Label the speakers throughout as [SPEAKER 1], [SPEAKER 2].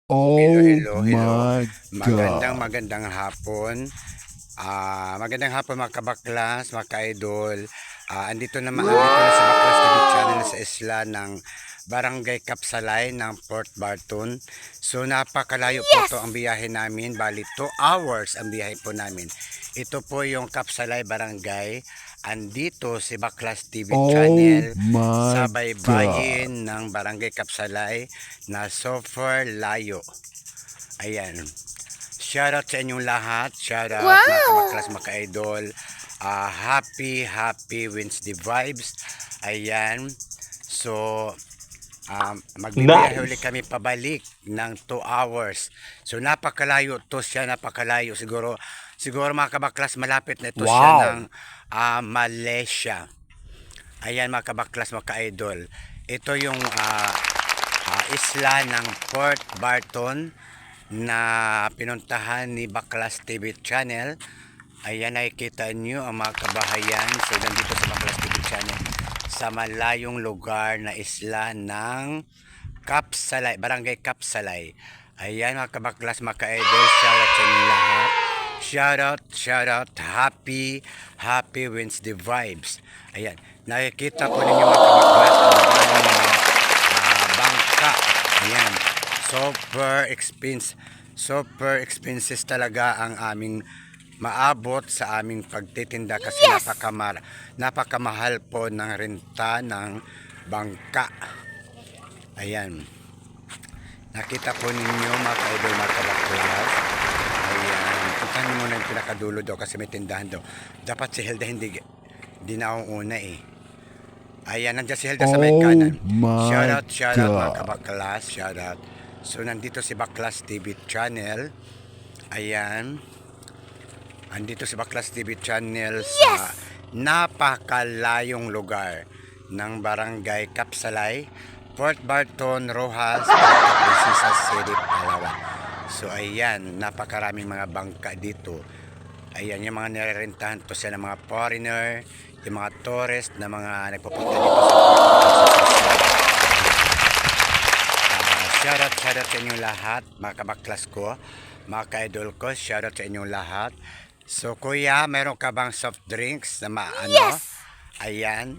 [SPEAKER 1] Hello,
[SPEAKER 2] Oh
[SPEAKER 1] hello, hello.
[SPEAKER 2] my God.
[SPEAKER 1] Magandang hapon. Magandang hapon mga kabaklas, mga ka-idol. Andito na sa Baklas TV channel
[SPEAKER 2] Wow!
[SPEAKER 1] sa isla ng Barangay Kapsalay ng Port Barton. So napakalayo po to ang
[SPEAKER 3] Yes!
[SPEAKER 1] biyahe namin. Bali 2 hours ang biyahe po namin. Ito po yung Kapsalay Barangay. Andito si Baklas TV
[SPEAKER 2] Oh
[SPEAKER 1] channel sa
[SPEAKER 2] my God.
[SPEAKER 1] baybayin ng Barangay Kapsalay na super layo. Ayan. Shoutout sa inyong lahat. Shoutout mga kabaklas,
[SPEAKER 3] Wow!
[SPEAKER 1] mga ka-idol. Happy Wednesday vibes. Ayan. So, magbibiyahe uli
[SPEAKER 2] Nice.
[SPEAKER 1] kami pabalik ng 2 hours. So, napakalayo to siya. Napakalayo. Siguro mga kabaklas, malapit na ito siya ng
[SPEAKER 2] Wow.
[SPEAKER 1] Malaysia. Ayan mga kabaklas, mga ka-idol. Ito yung isla ng Port Barton na pinuntahan ni Baklas TV channel. Ayan, nakikita nyo ang mga kabahayan. So nandito sa Baklas TV channel sa malayong lugar na isla ng Kapsalay, Barangay Kapsalay. Ayan mga kabaklas, mga ka-idol, shoutout sa inyo lahat. Shoutout, happy Wednesday vibes. Ayan, nakikita po ninyo mga kabaklas ang aming mga bangka. Ayan, super expenses talaga ang aming maabot sa aming pagtitinda kasi
[SPEAKER 3] Yes!
[SPEAKER 1] napakamahal po ng renta ng bangka. Ayan. Nakita po ninyo mga ka-idol, mga kabaklas. Ayan. Puntahan mo na yung pinakadulo daw kasi may tindahan daw. Dapat si Hilda hindi na akong una eh. Ayan, nandiyan si Hilda sa may
[SPEAKER 2] Oh
[SPEAKER 1] kanan.
[SPEAKER 2] my
[SPEAKER 1] Shoutout mga
[SPEAKER 2] God.
[SPEAKER 1] kabaklas. Shoutout. So, nandito si Baklas TV channel. Ayan. Andito si Baklas TV channel sa
[SPEAKER 3] Yes!
[SPEAKER 1] napakalayong lugar ng Barangay Kapsalay, Port Barton, Rojas, Princesa City, Palawan. So ayan, napakaraming mga bangka dito. Ayan, yung mga nirerentahan to sila ng mga foreigner, yung mga tourist na mga nagpupunta dito sa shoutout sa inyong lahat, mga kabaklas ko, mga ka-idol ko, shoutout sa inyong lahat. So kuya, meron ka bang soft drinks na maano?
[SPEAKER 3] Yes!
[SPEAKER 1] Ayan.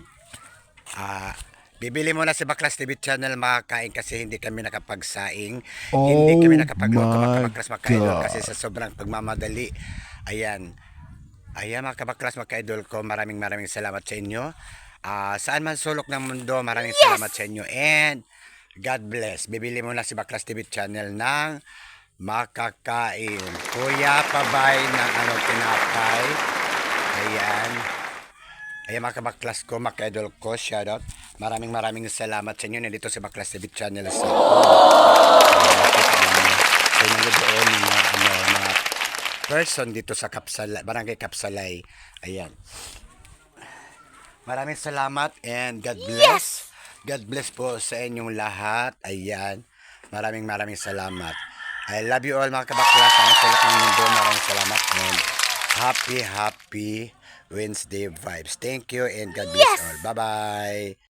[SPEAKER 1] Bibili mo na si Baklas TV channel makakain kasi hindi kami nakapagsaing. Hindi kami
[SPEAKER 2] Oh
[SPEAKER 1] nakapagluto mga
[SPEAKER 2] my
[SPEAKER 1] kabaklas, mga ka-idol kasi
[SPEAKER 2] God.
[SPEAKER 1] sa sobrang pagmamadali. Ayan. Ayan mga kabaklas, mga ka-idol ko, maraming salamat sa inyo. Saan man sulok ng mundo, maraming salamat
[SPEAKER 3] Yes!
[SPEAKER 1] sa inyo. And God bless. Bibili mo na si Baklas TV channel ng makakain. Kuya, pabay ng tinapay. Ayan. Ayan mga kabaklas ko, mga ka-idol ko, shoutout. Maraming salamat sa inyo. Nandito si Baklas TV channel sa so, nandoon mga person dito sa Kapsalay, Barangay Kapsalay. Ayan. Maraming salamat and God bless.
[SPEAKER 3] Yes!
[SPEAKER 1] God bless po sa inyong lahat. Ayan. Maraming salamat. I love you all mga kabaklas. Ang sulok ng mundo. Maraming salamat and happy Wednesday vibes. Thank you and God bless all.
[SPEAKER 3] Yes!
[SPEAKER 1] Bye-bye.